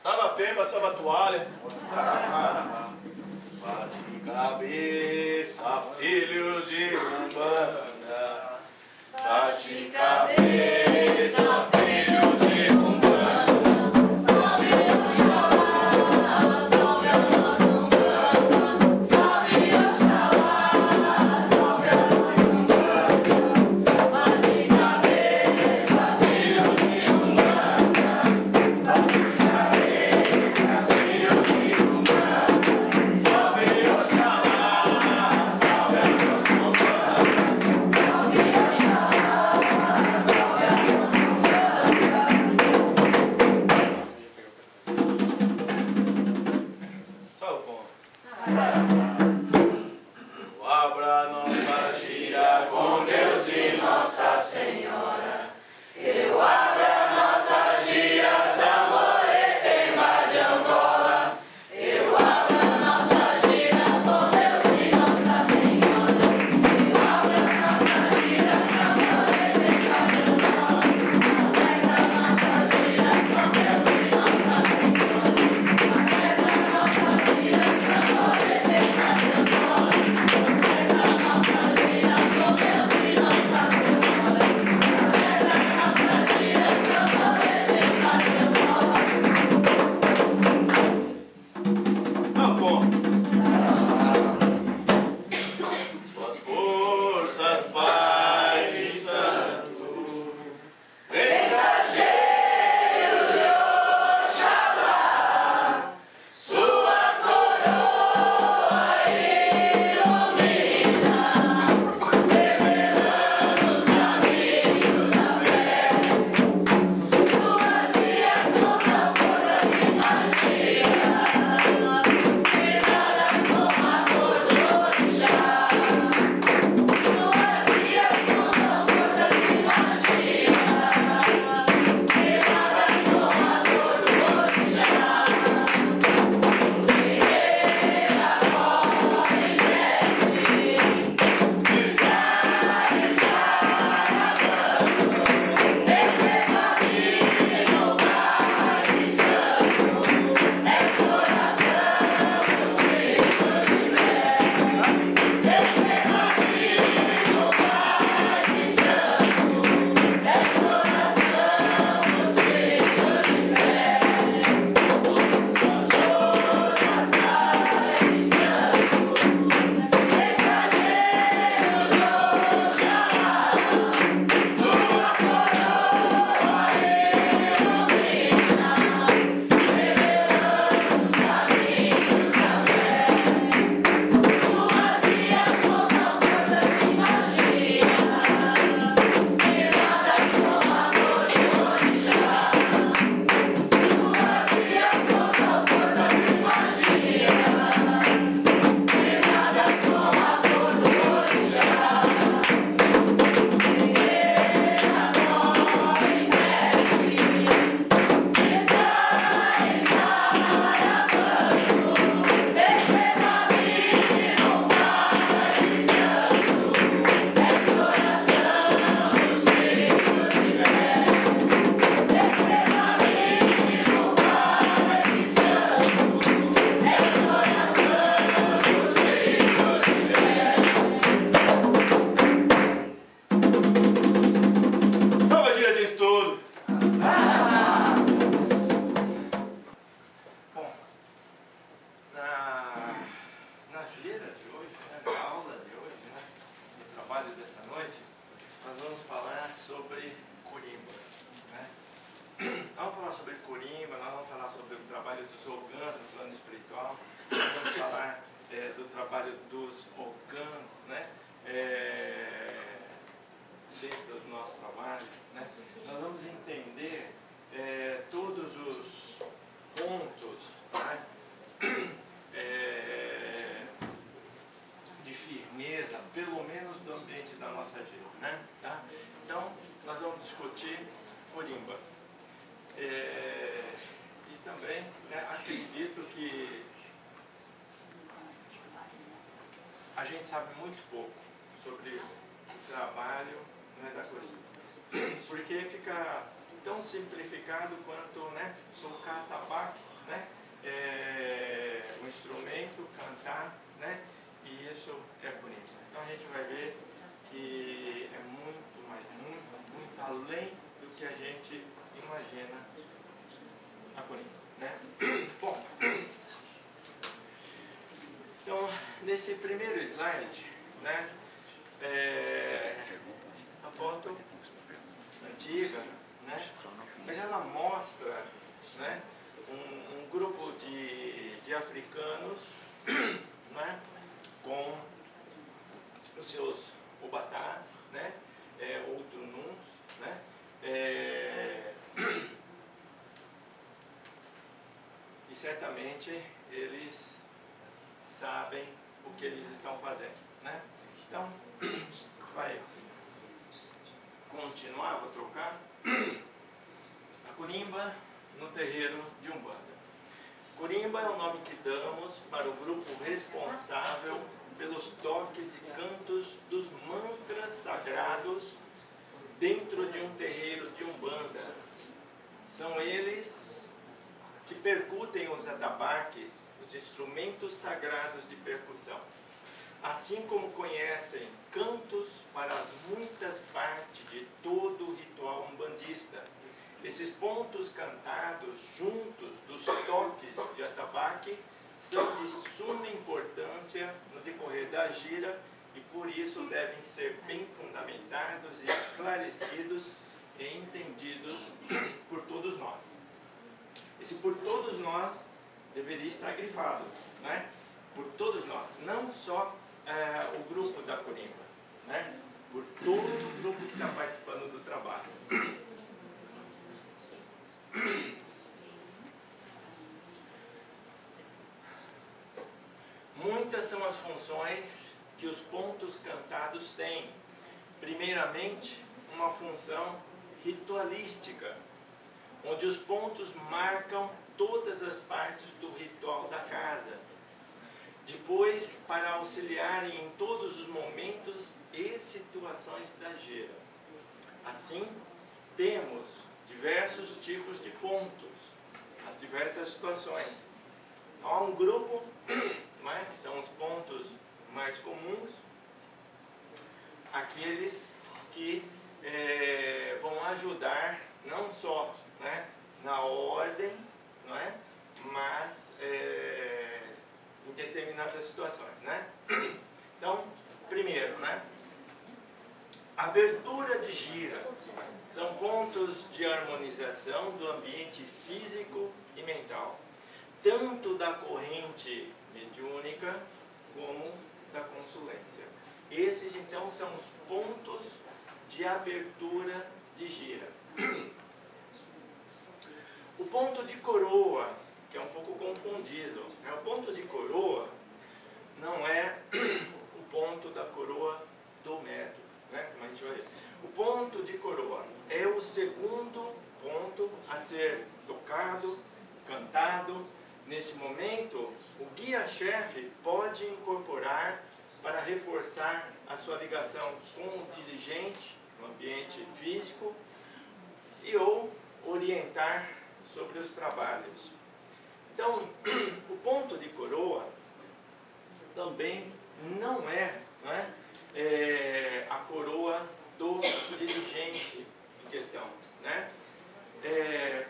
Tava pemba, samba toalha. Bate cabeça, filho de Umbanda. Bate cabeça, filho de Umbanda. Abra nossa gira com Deus e Nossa Senhora. Eu abro a nossa gira, Samoé, Pemba de Angola. Eu abro a nossa gira com Deus e Nossa Senhora. Eu abro a nossa gira, Samoé, Pemba de Angola. Aberta a nossa gira com Deus e Nossa Senhora. Aberta a nossa gira, Samoé, Pemba de Angola. Suas forças, Pai de Santo, mensageiros de Oxalá, sua coroa ilumina, revelando os caminhos da fé. Suas vias contam forças e magias, quebradas com a cor do orixá. Suas vias contam forças e magias, quebradas com a cor do orixá. Guerreira corre em prece, está receba divino Pai de Santo, exortação dos filhos de fé. Receba divino Pai de Santo, exortação dos filhos de fé. Suas forças, Pai de Santo, mensageiros de Oxalá, sua coroa ilumina, revelando os caminhos da fé. Suas vias contam forças e magias, quebradas com a cor do orixá. Suas vias contam forças e magias, quebradas com a cor do orixá. Guerreira corre em prece, está gravando. Receba divino Pai de Santo, exortação dos filhos de fé. Receba divino Pai de Santo, exortação dos filhos de fé. Nova gira de estudo. Bom, na gira de hoje, na aula de hoje, no trabalho dessa noite, nós vamos falar sobre Corimba. Nós vamos falar sobre Corimba, nós vamos falar sobre o trabalho dos Ogãs no plano espiritual, nós vamos falar do trabalho dos Ogãs, dentro do nosso trabalho, Nós vamos entender todos os pontos, de firmeza, pelo menos do ambiente da nossa gira, Tá? Então, nós vamos discutir Corimba. E também acredito que a gente sabe muito pouco sobre o trabalho da Corimba, porque fica tão simplificado quanto, né, tocar tabaco, né, o instrumento, cantar, né, e isso é bonito. Então a gente vai ver que é muito, mas muito além do que a gente imagina a Corinto, né? Bom, então nesse primeiro slide, né, essa foto antiga, né, mas ela mostra, né, um grupo de africanos, né, com os seus obatás, né, ou tununs, né, e certamente eles sabem o que eles estão fazendo, né? Então, vai continuar, vou trocar. A Corimba no terreiro de Umbanda. Corimba é o nome que damos para o grupo responsável pelos toques e cantos dos mantras sagrados dentro de um terreiro de Umbanda. São eles que percutem os atabaques, os instrumentos sagrados de percussão. Assim como conhecem cantos para as muitas partes de todo o ritual umbandista. Esses pontos cantados juntos dos toques de atabaque são de suma importância no decorrer da gira e por isso devem ser bem fundamentados e esclarecidos e entendidos por todos nós. Esse por todos nós deveria estar grifado, né? Por todos nós, não só o grupo da Corimba, né? Por todo o grupo que está participando do trabalho. Muitas são as funções que os pontos cantados têm. Primeiramente, uma função ritualística, onde os pontos marcam todas as partes do ritual da casa. Depois, para auxiliarem em todos os momentos e situações da gira. Assim, temos diversos tipos de pontos, as diversas situações. Há um grupo, né, que são os pontos mais comuns, aqueles que vão ajudar não só, né, na ordem, não é, mas em determinadas situações, né? Então, primeiro, né, abertura de gira são pontos de harmonização do ambiente físico e mental, tanto da corrente mediúnica como da consulência. Esses, então, são os pontos de abertura de gira. O ponto de coroa, que é um pouco confundido, o ponto de coroa não é o ponto da coroa do médium, né? Como a gente vai ver. O ponto de coroa é o segundo ponto a ser tocado, cantado. Nesse momento, o guia-chefe pode incorporar para reforçar a sua ligação com o dirigente no ambiente físico e ou orientar sobre os trabalhos. Então, o ponto de coroa também não é, a coroa do dirigente em questão, né?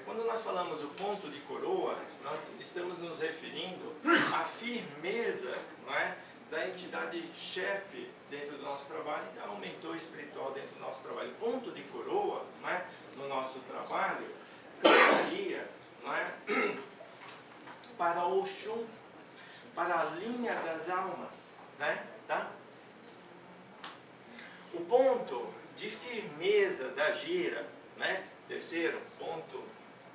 Quando nós falamos o ponto de coroa, nós estamos nos referindo à firmeza, não é, da entidade chefe dentro do nosso trabalho, então o mentor espiritual dentro do nosso trabalho. Ponto de coroa, não é, no nosso trabalho, cantaria, não é, para o Oxum, para a linha das almas, né, tá? O ponto de firmeza da gira, né? Terceiro ponto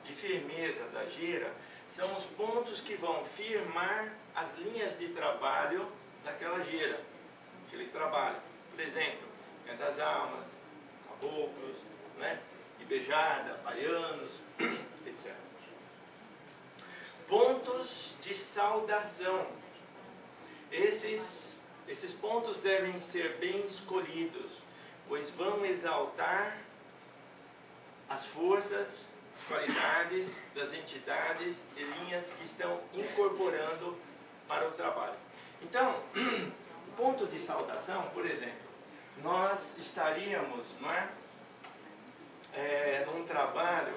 de firmeza da gira são os pontos que vão firmar as linhas de trabalho daquela gira, aquele trabalho. Por exemplo, linha das almas, caboclos, né? Ibejada, baianos, etc. Pontos de saudação. Esses pontos devem ser bem escolhidos, pois vão exaltar as forças, as qualidades das entidades e linhas que estão incorporando para o trabalho. Então, o ponto de saudação, por exemplo, nós estaríamos, não é, num trabalho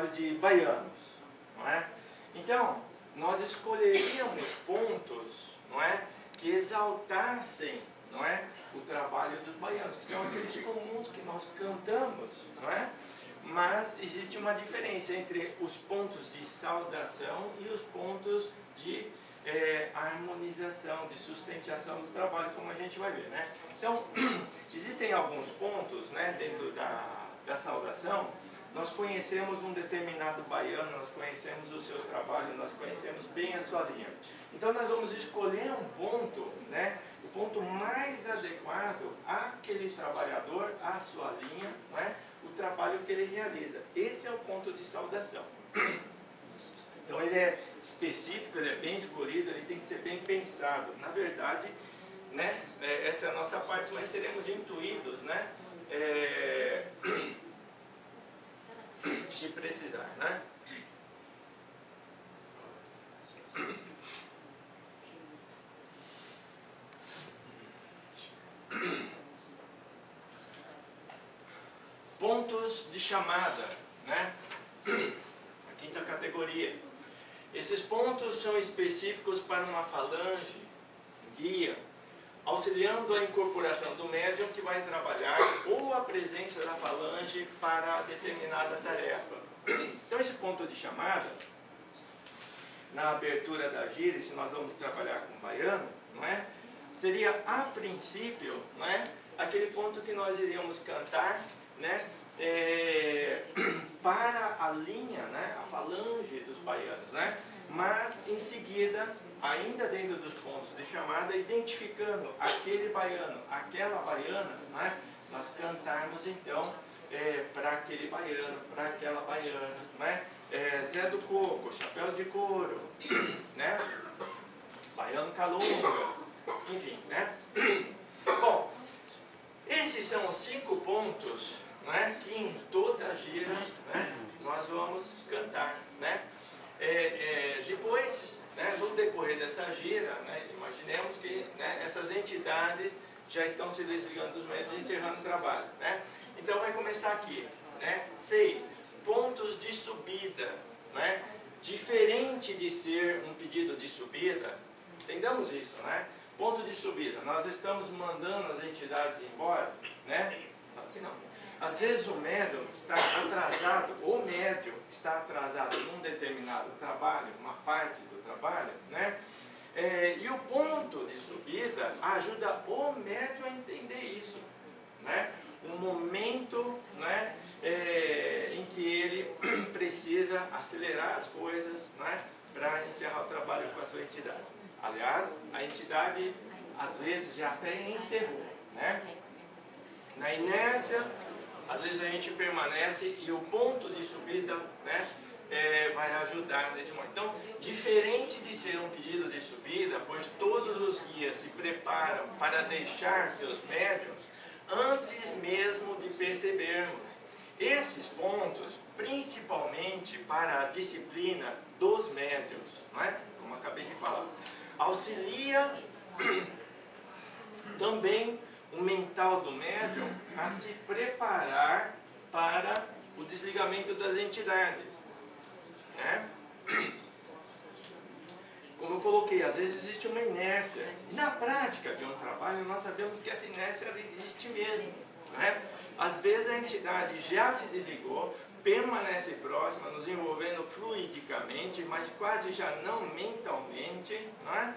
de baianos, não é? Então, nós escolheríamos pontos, não é, que exaltassem, não é, o trabalho dos baianos, que são aqueles comuns que nós cantamos, não é? Mas existe uma diferença entre os pontos de saudação e os pontos de harmonização, de sustentação do trabalho, como a gente vai ver, né? Então, existem alguns pontos, né, dentro da saudação. Nós conhecemos um determinado baiano, nós conhecemos o seu trabalho, nós conhecemos bem a sua linha. Então nós vamos escolher um ponto, né, o ponto mais adequado àquele trabalhador, à sua linha, né, o trabalho que ele realiza. Esse é o ponto de saudação. Então ele é específico, ele é bem escolhido, ele tem que ser bem pensado. Na verdade, né, essa é a nossa parte, mas seremos intuídos, né, se precisar, né? Pontos de chamada, né? A quinta categoria. Esses pontos são específicos para uma falange, guia, auxiliando a incorporação do médium que vai trabalhar ou a presença da falange para determinada tarefa. Então esse ponto de chamada, na abertura da gira, se nós vamos trabalhar com baiano, não é? Seria a princípio, não é, aquele ponto que nós iríamos cantar, né, para a linha, né, a falange dos baianos, né? Mas em seguida, ainda dentro dos pontos de chamada, identificando aquele baiano, aquela baiana, né, nós cantarmos então para aquele baiano, para aquela baiana, né? Zé do Coco, Chapéu de Couro, né? Baiano Calunga, enfim, né? Bom, esses são os 5 pontos, né, que em toda a gira, né, nós vamos cantar, né? Depois, né, no decorrer dessa gira, né, imaginemos que, né, essas entidades já estão se desligando dos médios e encerrando o trabalho, né? Então vai começar aqui, né? 6 pontos de subida, né? Diferente de ser um pedido de subida, entendamos isso, né? Ponto de subida, nós estamos mandando as entidades embora, né? Claro que não. Às vezes o médium está atrasado, o médium está atrasado num determinado trabalho, uma parte do trabalho, né? E o ponto de subida ajuda o médium a entender isso, né? Um momento, né, em que ele precisa acelerar as coisas, né, para encerrar o trabalho com a sua entidade. Aliás, a entidade às vezes já até encerrou, né? Na inércia, às vezes a gente permanece e o ponto de subida, né, vai ajudar nesse momento. Então, diferente de ser um pedido de subida, pois todos os guias se preparam para deixar seus médiuns antes mesmo de percebermos. Esses pontos, principalmente para a disciplina dos médiuns, não é? Como acabei de falar, auxilia também o mental do médium a se preparar para o desligamento das entidades, né? Como eu coloquei, às vezes existe uma inércia. E na prática de um trabalho, nós sabemos que essa inércia ela existe mesmo, né? Às vezes a entidade já se desligou, permanece próxima, nos envolvendo fluidicamente, mas quase já não mentalmente, não é?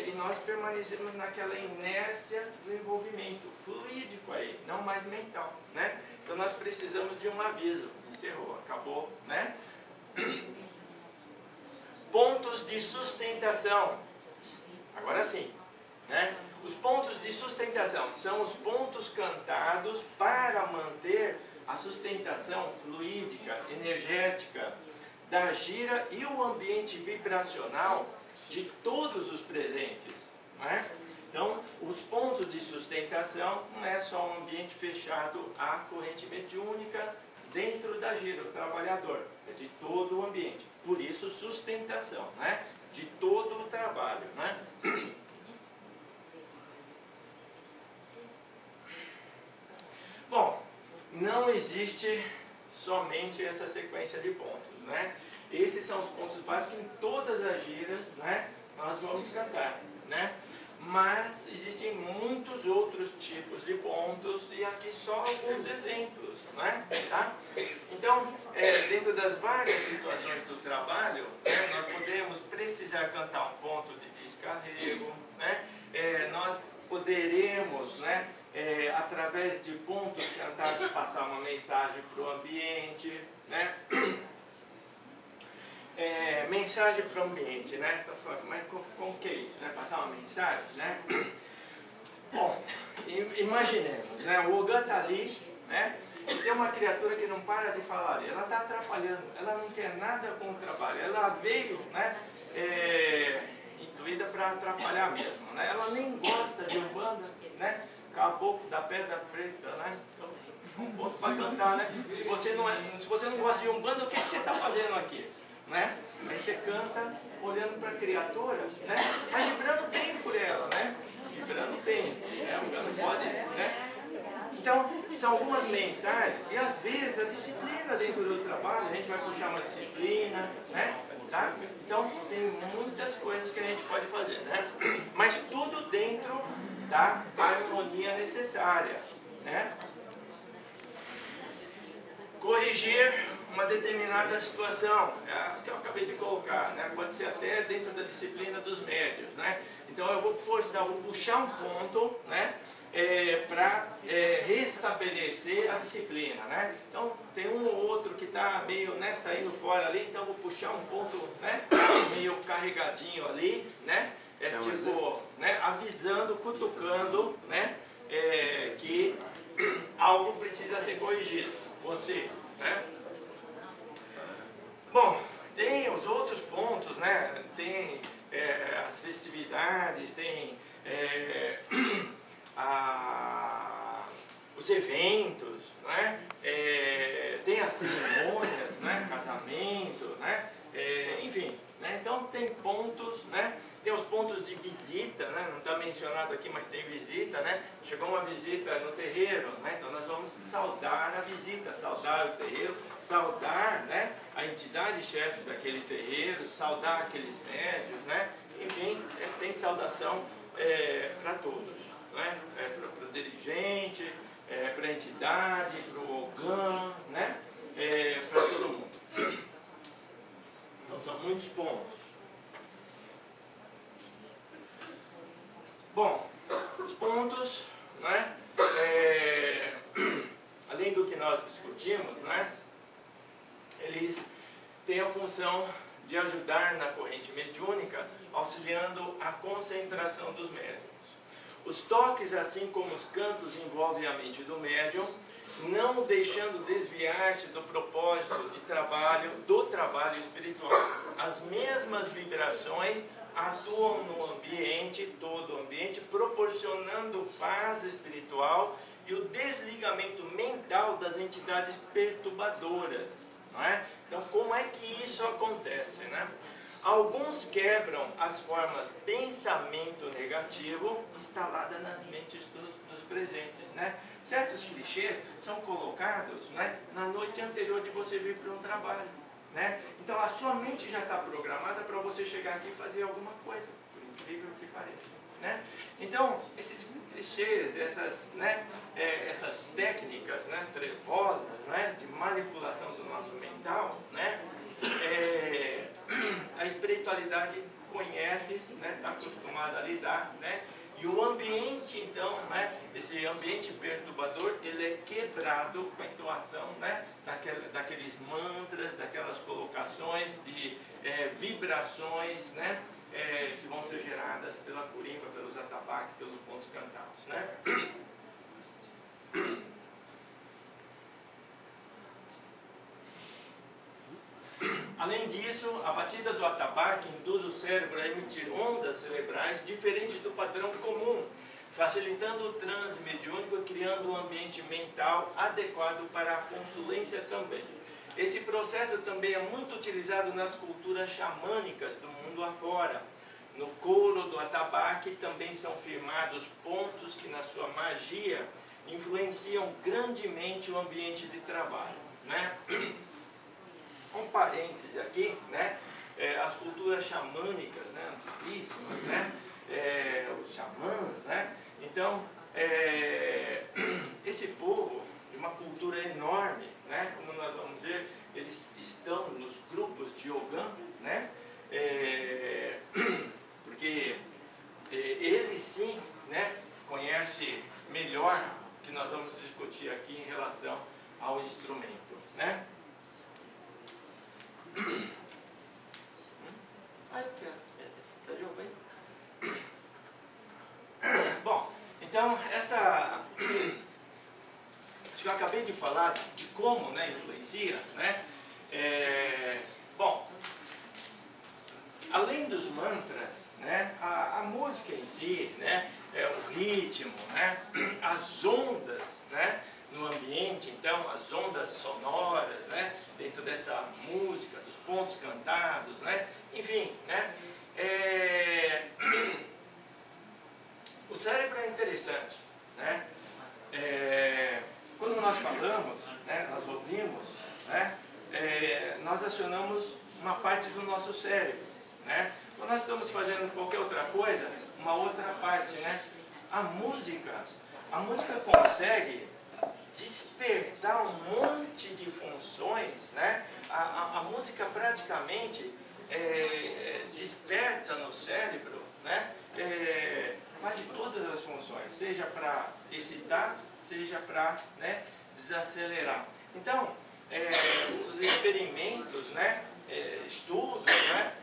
E nós permanecemos naquela inércia do envolvimento fluídico aí, não mais mental, né? Então nós precisamos de um aviso. Encerrou, acabou, né? Pontos de sustentação. Agora sim, né? Os pontos de sustentação são os pontos cantados para manter a sustentação fluídica, energética da gira e o ambiente vibracional de todos os presentes, né? Então, os pontos de sustentação não é só um ambiente fechado à corrente mediúnica dentro da gira, o trabalhador, é de todo o ambiente. Por isso, sustentação, né? De todo o trabalho, né? Bom, não existe somente essa sequência de pontos, né? Esses são os pontos básicos em todas as giras, né? Nós vamos cantar, né? Mas existem muitos outros tipos de pontos e aqui só alguns exemplos, né? Tá? Então, dentro das várias situações do trabalho, né, nós podemos precisar cantar um ponto de descarrego, né? Nós poderemos, né, através de pontos cantados, passar uma mensagem para o ambiente, né? Mensagem para o ambiente, né? Mas como que é isso, né? Passar uma mensagem, né? Bom, imaginemos, né? O Ogã está ali, né? E tem uma criatura que não para de falar ali. Ela está atrapalhando, ela não quer nada com o trabalho. Ela veio, né? Intuída para atrapalhar mesmo, né? Ela nem gosta de Umbanda, né? Caboclo da Pedra Preta, né? Então, um ponto para cantar, né? Se você não gosta de Umbanda, o que você está fazendo aqui? Né? Aí você canta olhando para a criatura, né? Mas vibrando bem por ela, né? Vibrando bem, né? O não pode, né? Então, são algumas mensagens e às vezes a disciplina dentro do trabalho, a gente vai puxar uma disciplina, né? Tá? Então, tem muitas coisas que a gente pode fazer, né? Mas tudo dentro da harmonia necessária, né? Corrigir uma determinada situação, que eu acabei de colocar, né? Pode ser até dentro da disciplina dos médios, né? Então eu vou forçar, vou puxar um ponto, né? Para restabelecer a disciplina, né? Então tem um ou outro que está meio, né, saindo fora ali, então eu vou puxar um ponto, né, meio carregadinho ali, né? Tipo, né, avisando, cutucando, né, que algo precisa ser corrigido. Você, né? Bom, tem os outros pontos, né? Tem as festividades, tem os eventos, né? Tem as cerimônias, né? Casamento, né? Enfim, né? Então tem pontos, né? Tem os pontos de visita, né? Não está mencionado aqui, mas tem visita, né? Chegou uma visita no terreiro, né? Então nós vamos saudar a visita, saudar o terreiro, saudar, né, a entidade chefe daquele terreiro, saudar aqueles médios, né? Enfim, tem saudação para todos, né? Para o dirigente, para a entidade, para o Ogã, né? Para todo mundo. Então são muitos pontos. Bom, os pontos, né, além do que nós discutimos, né, eles têm a função de ajudar na corrente mediúnica, auxiliando a concentração dos médiums. Os toques, assim como os cantos, envolvem a mente do médium, não deixando desviar-se do propósito de trabalho, do trabalho espiritual. As mesmas vibrações atuam no ambiente, todo o ambiente, proporcionando paz espiritual e o desligamento mental das entidades perturbadoras, não é? Então, como é que isso acontece, né? Alguns quebram as formas pensamento negativo instalada nas mentes dos presentes, né? Certos clichês são colocados, né, na noite anterior de você vir para um trabalho, né? Então a sua mente já está programada para você chegar aqui e fazer alguma coisa, por incrível que pareça, né? Então esses clichês, essas, né, essas técnicas, né, trevosas, né, de manipulação do nosso mental, né, a espiritualidade conhece, né, está acostumada a lidar, né? E o ambiente, então, né, esse ambiente perturbador, ele é quebrado com a entoação, né, daqueles mantras, daquelas colocações de vibrações, né, que vão ser geradas pela curimba, pelos atabaques, pelos pontos cantados, né? Além disso, a batida do atabaque induz o cérebro a emitir ondas cerebrais diferentes do padrão comum, facilitando o transe mediúnico e criando um ambiente mental adequado para a consulência também. Esse processo também é muito utilizado nas culturas xamânicas do mundo afora. No couro do atabaque também são firmados pontos que, na sua magia, influenciam grandemente o ambiente de trabalho, né? Um parêntese aqui, né? As culturas xamânicas, né? Antiquíssimas, né? Os xamãs, né? Então, esse povo, de uma cultura enorme, né? Como nós vamos ver, eles estão nos grupos de Ogã, né? Porque ele sim, né? Conhece melhor o que nós vamos discutir aqui em relação ao instrumento, né? Eu quero. Tá de roupa aí? Bom, então acho que eu acabei de falar de como, né, influencia, né? Bom, além dos mantras, né, a música em si, né, o ritmo, né, as ondas, né, no ambiente, então as ondas sonoras, né, dentro dessa música, dos pontos cantados, né, enfim, né, o cérebro é interessante, né, quando nós falamos, né, nós ouvimos, né, nós acionamos uma parte do nosso cérebro, né, quando nós estamos fazendo qualquer outra coisa, uma outra parte, né, a música consegue despertar um monte de funções, né? A música praticamente desperta no cérebro, né? Quase todas as funções, seja para excitar, seja para, né, desacelerar. Então, os experimentos, né, estudos, né,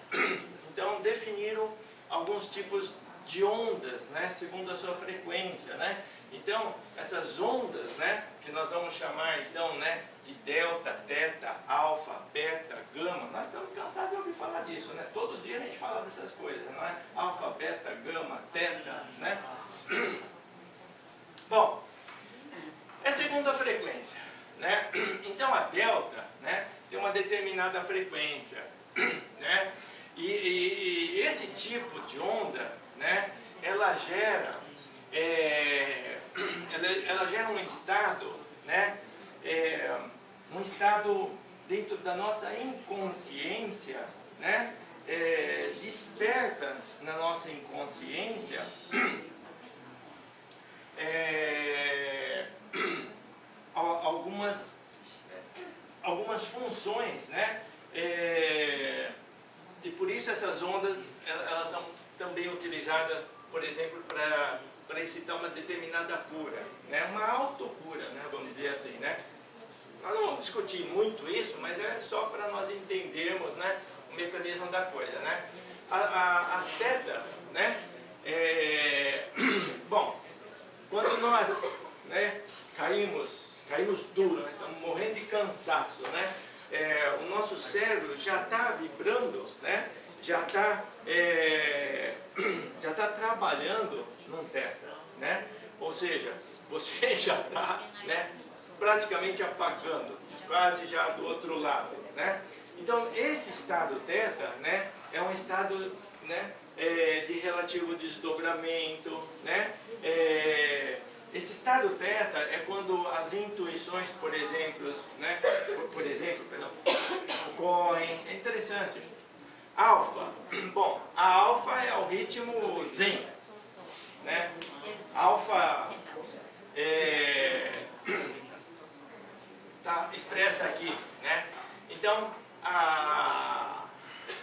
então definiram alguns tipos de ondas, né, segundo a sua frequência, né? Então, essas ondas, né, que nós vamos chamar então, né, de delta, teta, alfa, beta, gama, nós estamos cansados de ouvir falar disso, né? Todo dia a gente fala dessas coisas, não é? Alfa, beta, gama, teta, né? Bom, é segundo a frequência, né? Então a delta, né, tem uma determinada frequência, né? E esse tipo de onda, né, ela gera um estado, né, um estado dentro da nossa inconsciência, né, desperta na nossa inconsciência algumas funções, né, e por isso essas ondas elas são também utilizadas, por exemplo, para excitar uma determinada cura, né? Uma autocura, né? Vamos dizer assim, né? Nós não vamos discutir muito isso, mas é só para nós entendermos, né, o mecanismo da coisa, né? As tetas, né? Bom, quando nós, né, caímos duro, né? Estamos morrendo de cansaço, né? O nosso cérebro já está vibrando, né? Já está trabalhando num teta, né? Ou seja, você já está, né, praticamente apagando, quase já do outro lado, né? Então esse estado teta, né, é um estado, né, de relativo desdobramento, né? Esse estado teta é quando as intuições, por exemplo, né, ocorrem. É interessante. Alfa. Bom, a alfa é o ritmo zen, né? Alfa tá expressa aqui, né? Então,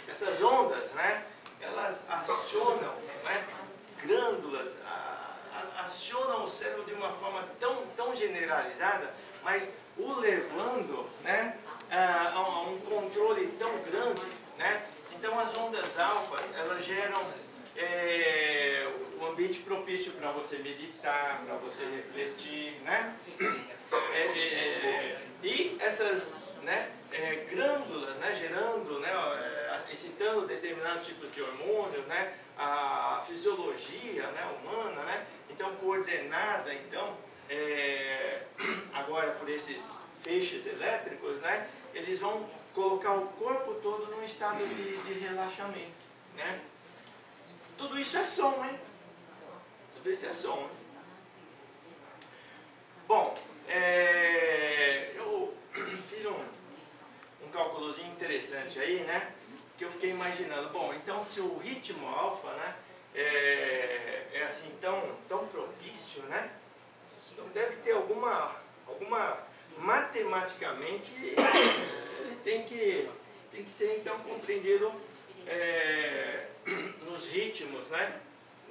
essas ondas, né, elas acionam, né, glândulas, acionam o cérebro de uma forma tão generalizada, mas o levando, né, a um controle tão grande, né? Então as ondas alfa, elas geram um ambiente propício para você meditar, para você refletir, né? E essas, né, glândulas, né, gerando, né, excitando determinados tipos de hormônios, né, a fisiologia, né, humana, né, então coordenada, então, agora por esses feixes elétricos, né, eles vão colocar o corpo todo num estado de relaxamento, né. Tudo isso é som, hein? Tudo isso é som, hein? Bom, eu fiz um cálculozinho interessante aí, né? Que eu fiquei imaginando, bom, então se o ritmo alfa, né, é assim tão propício, né? Então deve ter alguma matematicamente ele tem que ser então compreendido nos ritmos, né,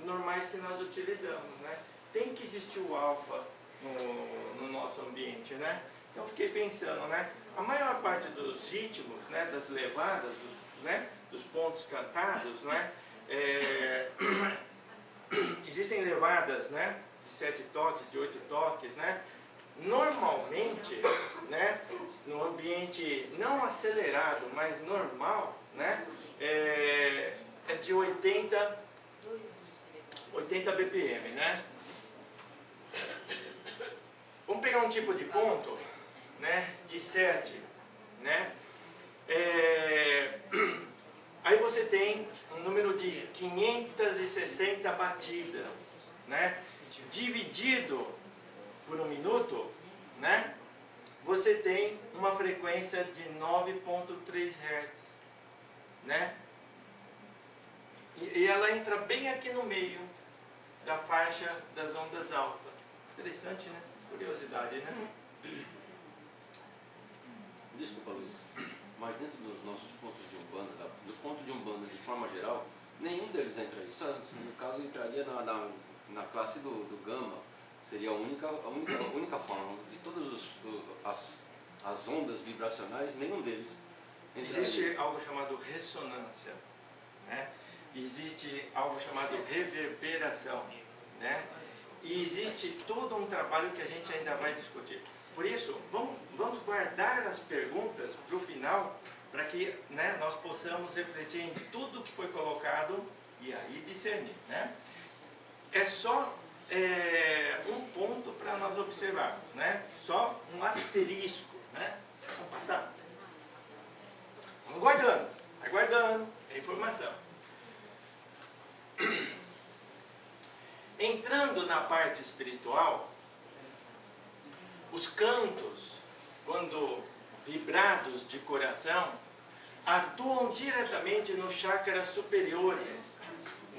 normais que nós utilizamos, né? Tem que existir o alfa no nosso ambiente, né? Então eu fiquei pensando, né? A maior parte dos ritmos, né, das levadas, dos pontos cantados, né? Existem levadas, né, de 7 toques, de 8 toques, né? Normalmente, né, no ambiente não acelerado, mas normal, né, é de 80 BPM, né? Vamos pegar um tipo de ponto, né, de 7, né? Aí você tem um número de 560 batidas, né? Dividido por um minuto, né? Você tem uma frequência de 9.3 Hz, né? E ela entra bem aqui no meio da faixa das ondas alfa. Interessante, né? Curiosidade, né? Desculpa, Luiz, mas dentro dos nossos pontos de Umbanda, do ponto de Umbanda de forma geral, nenhum deles entra aí. Só, no caso, entraria na classe do Gama, seria a única forma. De todas as ondas vibracionais, nenhum deles entraria. Existe algo chamado ressonância, né? Existe algo chamado reverberação, né? E existe todo um trabalho que a gente ainda vai discutir. Por isso, vamos guardar as perguntas para o final, para que, né, nós possamos refletir em tudo que foi colocado e aí discernir, né? É só um ponto para nós observarmos, né? Só um asterisco, né? Vamos passar. Vamos aguardando a informação. Entrando na parte espiritual, os cantos, quando vibrados de coração, atuam diretamente nos chakras superiores,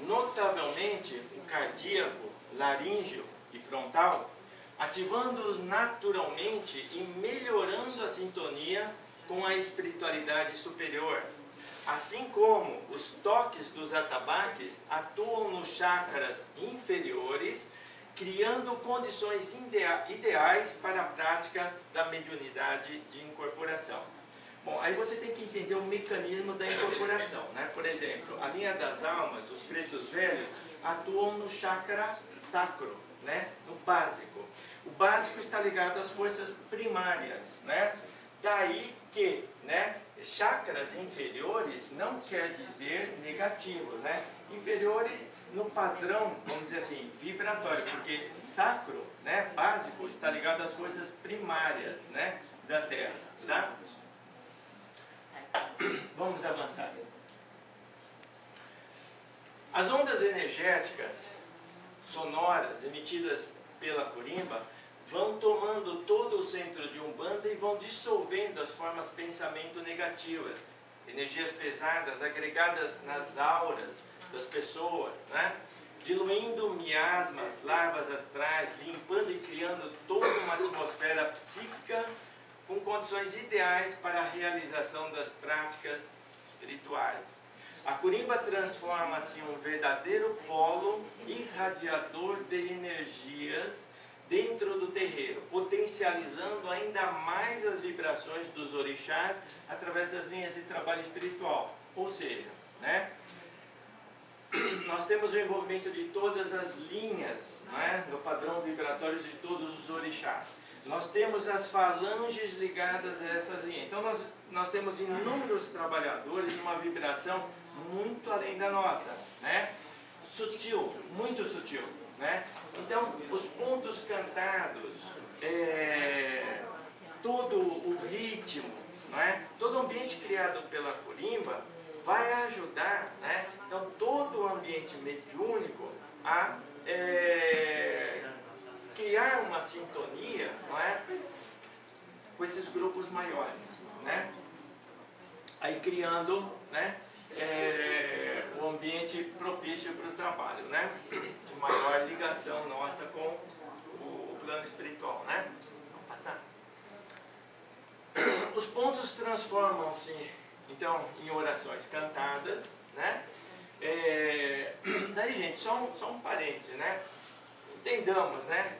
notavelmente o cardíaco, laríngeo e frontal, ativando-os naturalmente e melhorando a sintonia com a espiritualidade superior. Assim como os toques dos atabaques atuam nos chakras inferiores, criando condições ideais para a prática da mediunidade de incorporação. Bom, aí você tem que entender o mecanismo da incorporação, né? Por exemplo, a linha das almas, os pretos velhos, atuam no chakra sacro, né? No básico. O básico está ligado às forças primárias, né? Daí que, né, chakras inferiores não quer dizer negativo, né? Inferiores no padrão, vamos dizer assim, vibratório, porque sacro, né, básico, está ligado às forças primárias, né, da Terra, tá? Vamos avançar. As ondas energéticas sonoras emitidas pela corimba vão tomando todo o centro de Umbanda e vão dissolvendo as formas pensamento negativas, energias pesadas agregadas nas auras das pessoas, né? Diluindo miasmas, larvas astrais, limpando e criando toda uma atmosfera psíquica com condições ideais para a realização das práticas espirituais. A corimba transforma-se em um verdadeiro polo irradiador de energias dentro do terreiro, potencializando ainda mais as vibrações dos orixás através das linhas de trabalho espiritual. Ou seja, né, nós temos o envolvimento de todas as linhas, né, no padrão vibratório de todos os orixás. Nós temos as falanges ligadas a essas linhas. Então nós nós temos inúmeros trabalhadores numa vibração muito além da nossa, né? Sutil, muito sutil, né? Então, os pontos cantados, todo o ritmo, né? Todo o ambiente criado pela corimba vai ajudar, né? Então, todo o ambiente mediúnico a criar uma sintonia, não é? Com esses grupos maiores, né? Aí criando, né? O ambiente propício para o trabalho, né? De maior ligação nossa com o plano espiritual, né? Vamos passar. Os pontos transformam-se, então, em orações cantadas, né? Daí, gente, só um parêntese, né? Entendamos, né?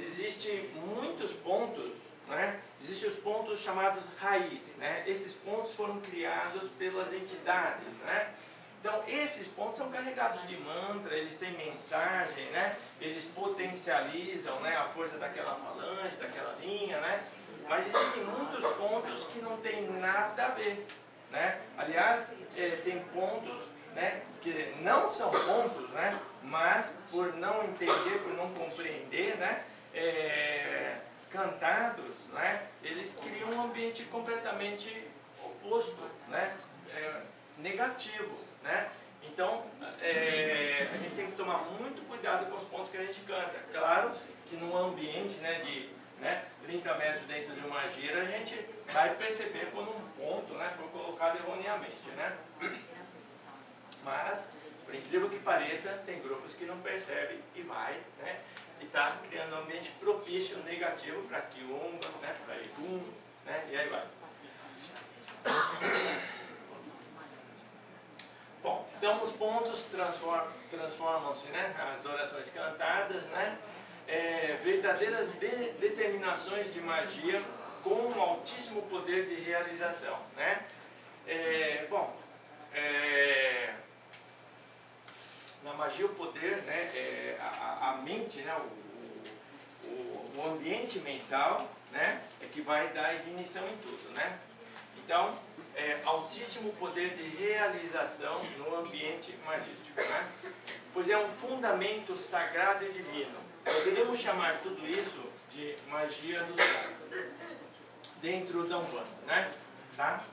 Existem muitos pontos, né? Existem os pontos chamados raiz, né? Esses pontos foram criados pelas entidades, né? Então, esses pontos são carregados de mantra, eles têm mensagem, né? Eles potencializam, né, a força daquela falange, daquela linha, né? Mas existem muitos pontos que não tem nada a ver, né? Aliás, tem pontos, né, que não são pontos, né? Mas por não entender, por não compreender, né? Cantados, né? Eles criam um ambiente completamente oposto, né? Negativo, né? Então, a gente tem que tomar muito cuidado com os pontos que a gente canta. Claro que num ambiente, né, de 30 metros dentro de uma gira, a gente vai perceber quando um ponto, né, foi colocado erroneamente, né? Mas, por incrível que pareça, tem grupos que não percebem e vai, né? E está criando um ambiente propício, negativo para Quiumba, né, para Egum, né, e aí vai. Bom, então os pontos transformam-se, né, nas orações cantadas, né, verdadeiras determinações de magia com um altíssimo poder de realização, né. Na magia o poder, né, a mente, né, o ambiente mental, né, é que vai dar ignição em tudo, né. Então, altíssimo poder de realização no ambiente magístico, né? Pois é um fundamento sagrado e divino. Poderíamos chamar tudo isso de magia do céu, dentro da Umbanda, né? Tá?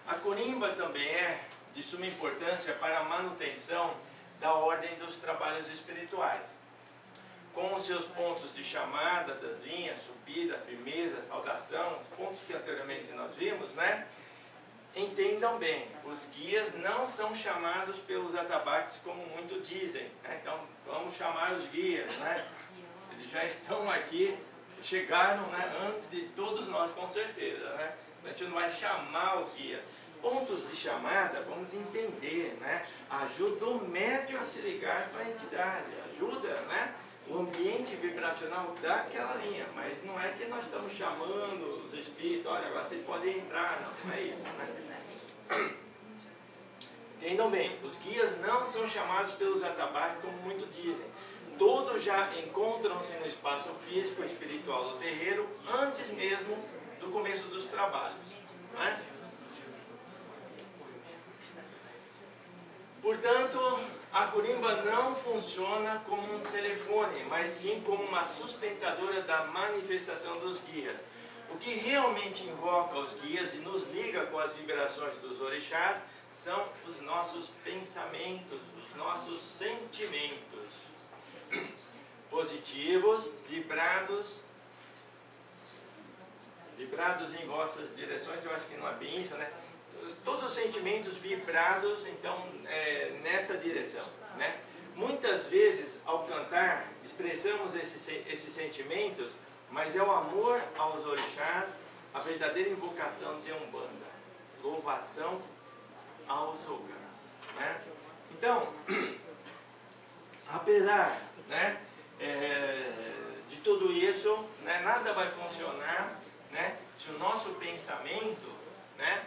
A corimba também é de suma importância para a manutenção da ordem dos trabalhos espirituais. Com os seus pontos de chamada, das linhas, subida, firmeza, saudação, os pontos que anteriormente nós vimos, né? Entendam bem, os guias não são chamados pelos atabaques como muito dizem, né? Então, vamos chamar os guias, né? Eles já estão aqui, chegaram, né, antes de todos nós, com certeza, né? A gente não vai chamar os guias. Pontos de chamada, vamos entender, né? Ajuda o médium a se ligar com a entidade, ajuda, né, o ambiente vibracional daquela linha, mas não é que nós estamos chamando os espíritos, olha, agora vocês podem entrar, não é isso, né? Entendam bem, os guias não são chamados pelos atabaques como muito dizem. Todos já encontram-se no espaço físico e espiritual do terreiro antes mesmo do começo dos trabalhos, né? Portanto, a corimba não funciona como um telefone, mas sim como uma sustentadora da manifestação dos guias. O que realmente invoca os guias e nos liga com as vibrações dos orixás são os nossos pensamentos, os nossos sentimentos positivos, vibrados em vossas direções. Eu acho que não é bem isso, né? Todos os sentimentos vibrados, então, nessa direção, né? Muitas vezes, ao cantar, expressamos esses sentimentos, mas é o amor aos orixás, a verdadeira invocação de Umbanda, louvação aos ogãs, né? Então, apesar, né, de tudo isso, né, nada vai funcionar, né, se o nosso pensamento, né,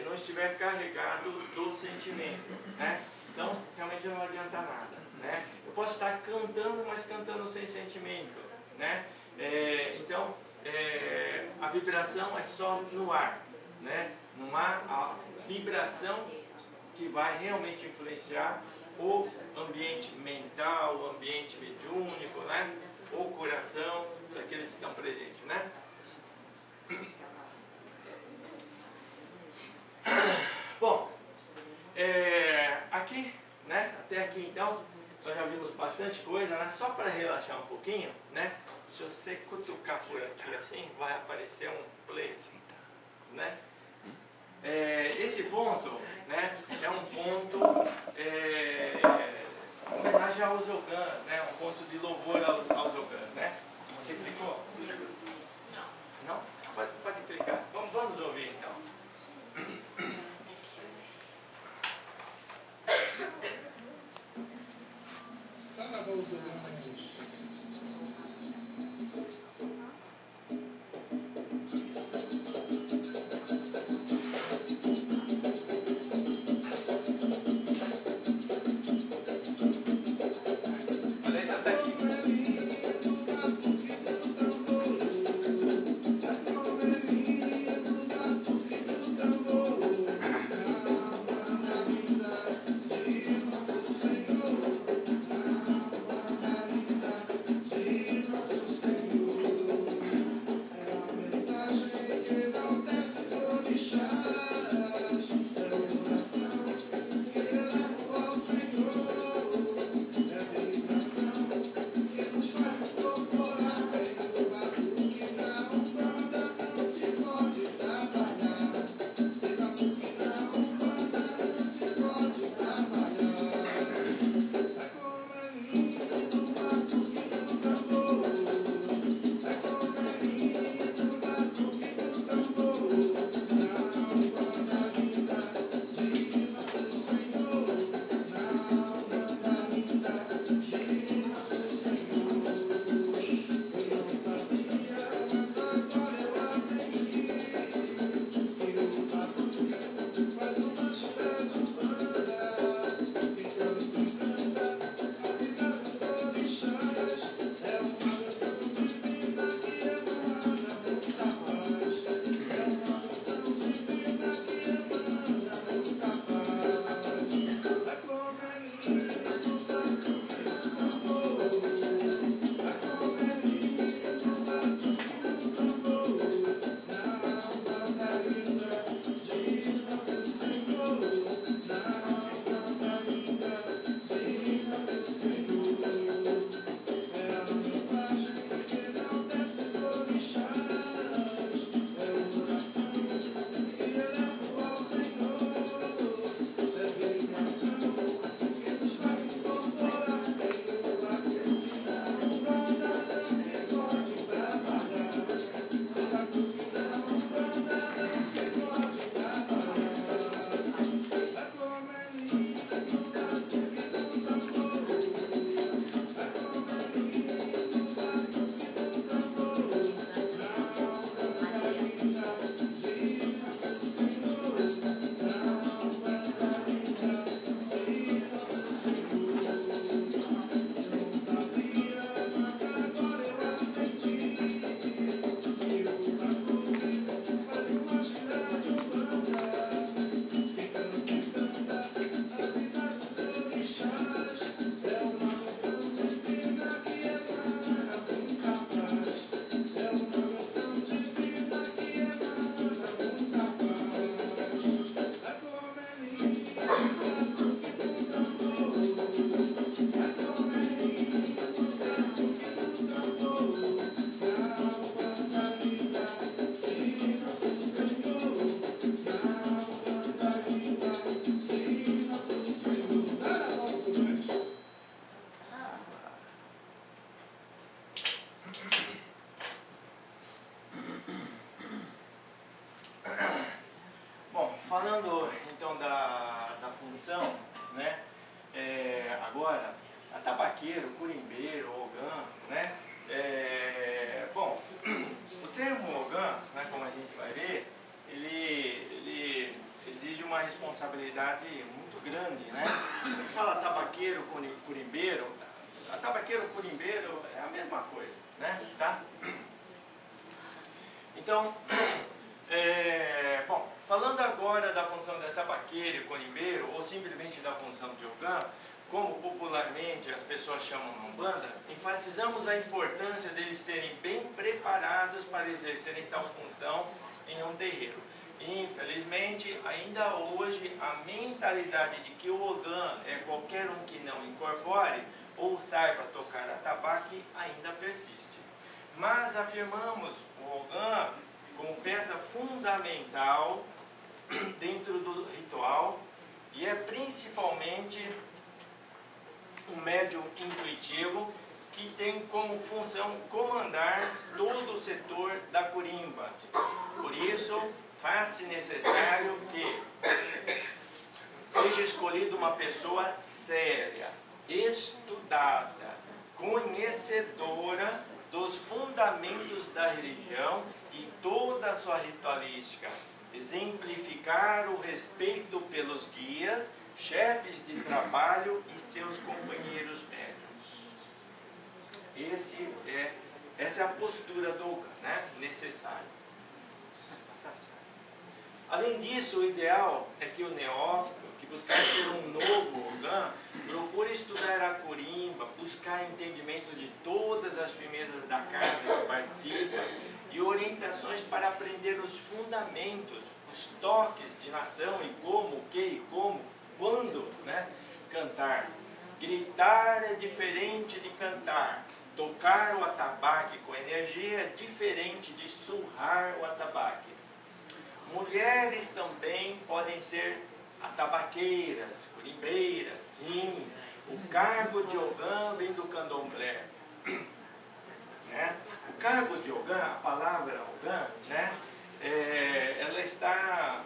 não estiver carregado do sentimento, né? Então, realmente não vai adiantar nada, né? Eu posso estar cantando, mas cantando sem sentimento, né? Então, a vibração é só no ar, né? Não há a vibração que vai realmente influenciar o ambiente mental, o ambiente mediúnico, né? O coração daqueles que estão presentes, né? Bom, aqui, né? Até aqui então, nós já vimos bastante coisa, né? Só para relaxar um pouquinho, né? Se você cutucar por aqui assim, vai aparecer um play, né? Esse ponto, né, é um ponto homenagem aos Ogãs, né, um ponto de louvor aos Ogãs, né? Você clicou? Não? Pode clicar. Vamos ouvir então. Falando então da função, né? Agora, a tabaqueiro, curimbeiro, ogã, né? Bom, o termo ogã, né, como a gente vai ver, ele exige uma responsabilidade muito grande, né? A gente fala tabaqueiro, curimbeiro, a tabaqueiro, curimbeiro é a mesma coisa. né? Tá? Então, bom, falando agora da função da tabaqueira e corimbeiro, ou simplesmente da função de ogã, como popularmente as pessoas chamam na Umbanda, enfatizamos a importância deles serem bem preparados para exercerem tal função em um terreiro. Infelizmente, ainda hoje, a mentalidade de que o ogã é qualquer um que não incorpore ou saiba tocar atabaque ainda persiste. Mas afirmamos o ogã como peça fundamental dentro do ritual e é principalmente um médium intuitivo que tem como função comandar todo o setor da corimba. Por isso, faz-se necessário que seja escolhida uma pessoa séria, estudada, conhecedora dos fundamentos da religião e toda a sua ritualística, exemplificar o respeito pelos guias, chefes de trabalho e seus companheiros médios. Essa é a postura do ogã, né? Necessária. Além disso, o ideal é que o neófito, que buscar ser um novo ogã, procure estudar a corimba, buscar entendimento de todas as firmezas da casa que participa e orientações para aprender os fundamentos, os toques de nação e como, o que e como, quando, né, cantar. Gritar é diferente de cantar. Tocar o atabaque com energia é diferente de surrar o atabaque. Mulheres também podem ser atabaqueiras, corimbeiras, sim. O cargo de ogã vem do candomblé. Né? O cargo de ogã, a palavra ogã, né? Ela está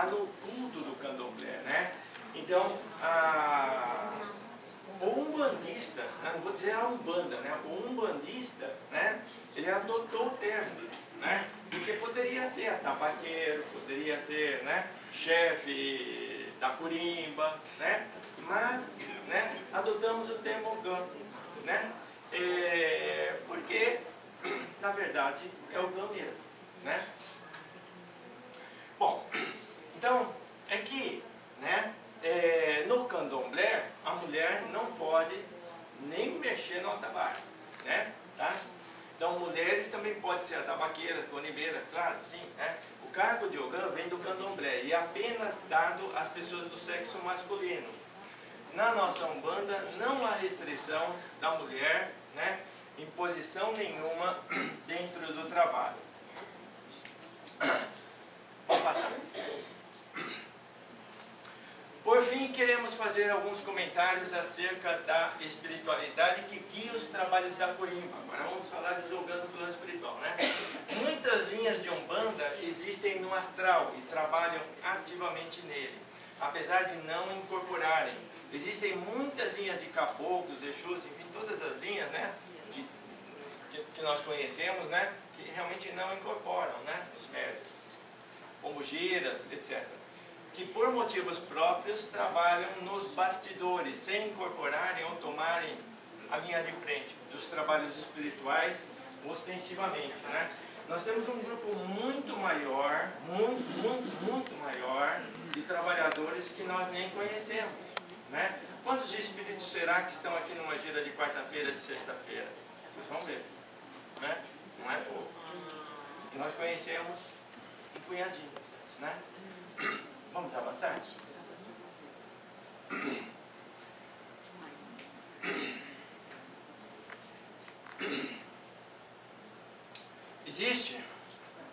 no culto do candomblé, né? Então, o umbandista, não vou dizer a umbanda, né? O umbandista, né? Ele adotou o termo, né? Porque poderia ser atabaqueiro, poderia ser, né, chefe da corimba, né? Mas, né, adotamos o termo ogã, né? Porque, na verdade, é ogã mesmo, né? Bom, então, é que, né, no candomblé, a mulher não pode nem mexer no atabaque, né? Tá? Então, mulheres também podem ser atabaqueiras, corimbeiras, claro, sim, né? O cargo de ogã vem do candomblé e é apenas dado às pessoas do sexo masculino. Na nossa Umbanda, não há restrição da mulher, né, em posição nenhuma dentro do trabalho. Vamos passar. Por fim, queremos fazer alguns comentários acerca da espiritualidade que guia os trabalhos da corimba. Agora vamos falar dos ogãs do plano espiritual, né? Muitas linhas de Umbanda existem no astral e trabalham ativamente nele, apesar de não incorporarem. Existem muitas linhas de caboclos, exus, enfim, todas as linhas, né, que nós conhecemos, né, que realmente não incorporam, né, os médios, pombogiras, etc. Que por motivos próprios trabalham nos bastidores, sem incorporarem ou tomarem a linha de frente dos trabalhos espirituais ostensivamente, né? Nós temos um grupo muito maior, muito maior de trabalhadores que nós nem conhecemos, né? Quantos espíritos será que estão aqui numa gira de quarta-feira, de sexta-feira? Vocês vão ver, né? Não é pouco. E nós conhecemos um punhadinho, né? Vamos avançar?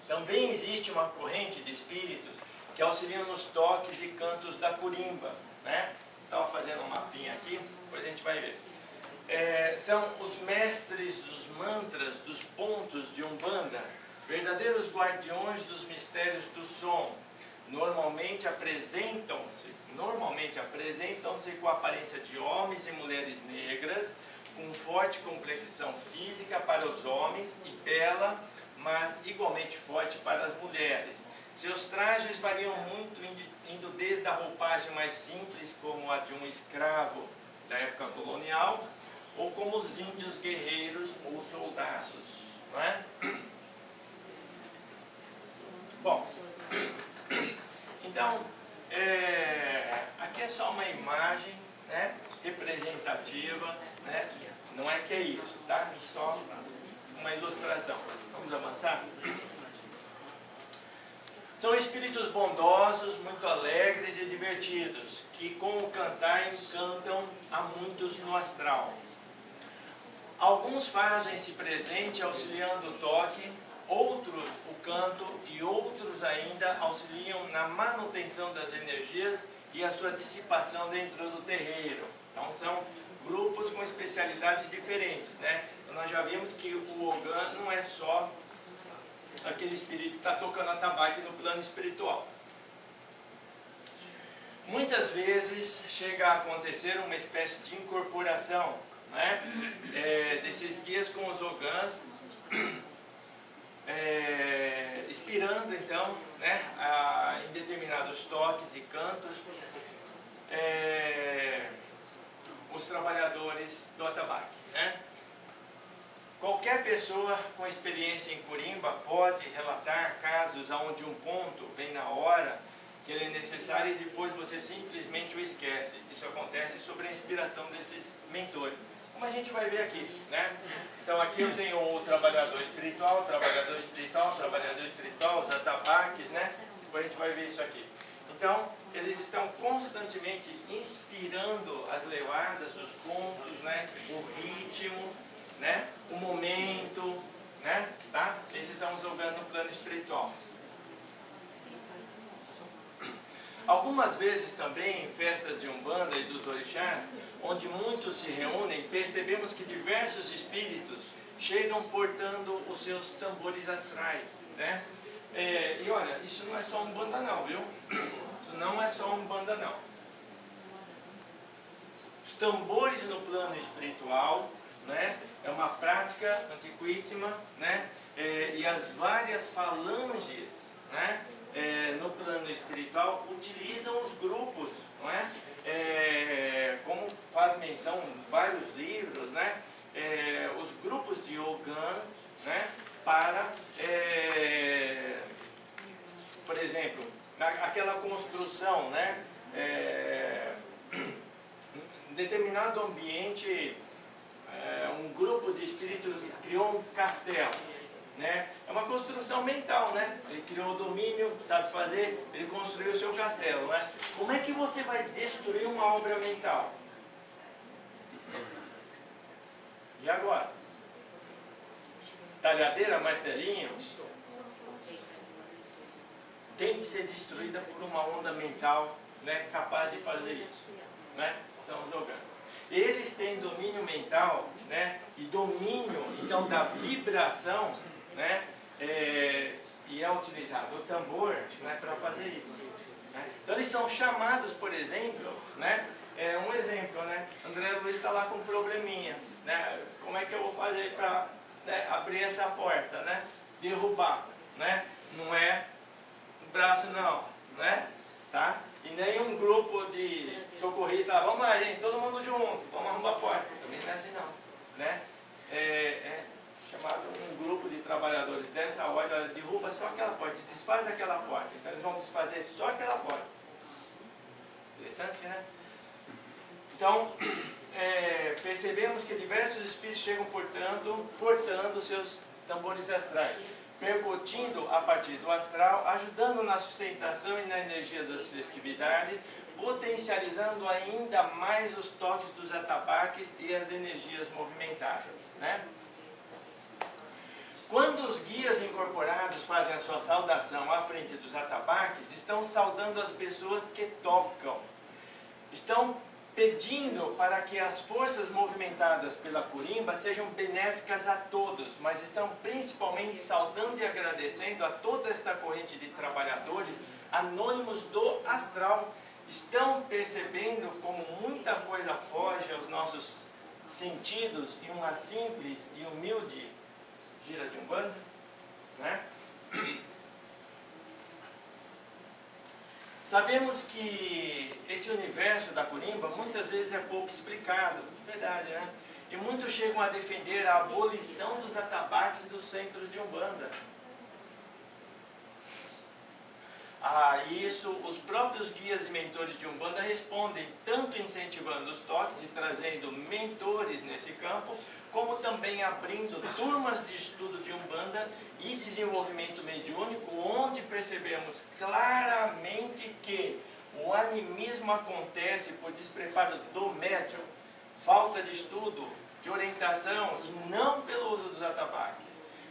Também existe uma corrente de espíritos que auxiliam nos toques e cantos da corimba, né? Estava fazendo um mapinha aqui, depois a gente vai ver. São os mestres dos mantras, dos pontos de Umbanda, verdadeiros guardiões dos mistérios do som. Normalmente apresentam-se com a aparência de homens e mulheres negras, com forte complexão física para os homens e bela, mas igualmente forte para as mulheres. Seus trajes variam muito, indo desde a roupagem mais simples, como a de um escravo da época colonial, ou como os índios guerreiros ou soldados, não é? Bom, então, aqui é só uma imagem, né, representativa, né? Não é que é isso, tá? É só uma ilustração. Vamos avançar? São espíritos bondosos, muito alegres e divertidos, que com o cantar encantam a muitos no astral. Alguns fazem-se presente auxiliando o toque, outros o canto e outros ainda auxiliam na manutenção das energias e a sua dissipação dentro do terreiro. Então são grupos com especialidades diferentes, né? Então, nós já vimos que o Ogã não é só aquele espírito que está tocando atabaque no plano espiritual. Muitas vezes chega a acontecer uma espécie de incorporação, né, desses guias com os Ogãs, inspirando então, né, em determinados toques e cantos os trabalhadores do atabaque, né? Qualquer pessoa com experiência em Corimba pode relatar casos onde um ponto vem na hora que ele é necessário e depois você simplesmente o esquece. Isso acontece sobre a inspiração desses mentores, como a gente vai ver aqui, né? Então aqui eu tenho o trabalhador espiritual, os atabaques, né? Depois a gente vai ver isso aqui. Então, eles estão constantemente inspirando as levadas, os contos, né? O ritmo, né? O momento, né? Tá? Esses são os Ogãs no plano espiritual. Algumas vezes também em festas de Umbanda e dos orixás, onde muitos se reúnem, percebemos que diversos espíritos chegam portando os seus tambores astrais, né? E olha, isso não é só Umbanda não, viu? Isso não é só Umbanda não. Os tambores no plano espiritual, né, é uma prática antiquíssima, né, e as várias falanges, né, no plano espiritual utilizam os grupos, não é? Como faz menção em vários livros, né, os grupos de Ogãs, né, para, por exemplo, aquela construção, né, em determinado ambiente, um grupo de espíritos criou um castelo, né? É uma construção mental, né? Ele criou o domínio, sabe fazer, ele construiu o seu castelo, né? Como é que você vai destruir uma obra mental? E agora? Talhadeira, martelinho, tem que ser destruída por uma onda mental, né, capaz de fazer isso, né? São os Ogãs. Eles têm domínio mental, né, e domínio então da vibração, né, e é utilizado o tambor, né, para fazer isso, né? Então eles são chamados, por exemplo, né, um exemplo, né, André Luiz está lá com um probleminha, né, como é que eu vou fazer para, né, abrir essa porta, né, derrubar, né, não é um braço não, né, tá? E nem um grupo de socorristas, vamos lá gente, todo mundo junto, vamos arrumar a porta, também não é assim não, né? Chamado um grupo de trabalhadores dessa ordem, derruba só aquela porta, desfaz aquela porta, então eles vão desfazer só aquela porta. Interessante, né? Então, percebemos que diversos espíritos chegam, portando seus tambores astrais, percutindo a partir do astral, ajudando na sustentação e na energia das festividades, potencializando ainda mais os toques dos atabaques e as energias movimentadas, né? Quando os guias incorporados fazem a sua saudação à frente dos atabaques, estão saudando as pessoas que tocam. Estão pedindo para que as forças movimentadas pela Corimba sejam benéficas a todos, mas estão principalmente saudando e agradecendo a toda esta corrente de trabalhadores anônimos do astral. Estão percebendo como muita coisa foge aos nossos sentidos em uma simples e humilde gira de Umbanda, né? Sabemos que esse universo da Corimba muitas vezes é pouco explicado, verdade, né? E muitos chegam a defender a abolição dos atabaques dos centros de Umbanda. A isso, os próprios guias e mentores de Umbanda respondem, tanto incentivando os toques e trazendo mentores nesse campo, como também abrindo turmas de estudo de Umbanda e desenvolvimento mediúnico, onde percebemos claramente que o animismo acontece por despreparo do médium, falta de estudo, de orientação e não pelo uso dos atabaques.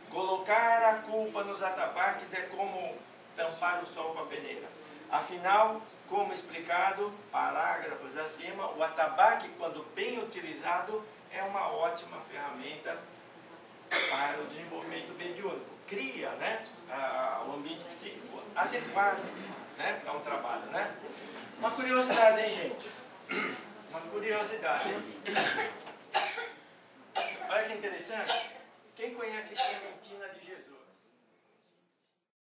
Colocar a culpa nos atabaques é como tampar o sol com a peneira. Afinal, como explicado, parágrafos acima, o atabaque, quando bem utilizado, é uma ótima ferramenta para o desenvolvimento mediúnico. Cria, né, o ambiente psíquico adequado, né, para um trabalho, né? Uma curiosidade, hein, gente? Uma curiosidade. Olha que interessante. Quem conhece a Clementina de Jesus?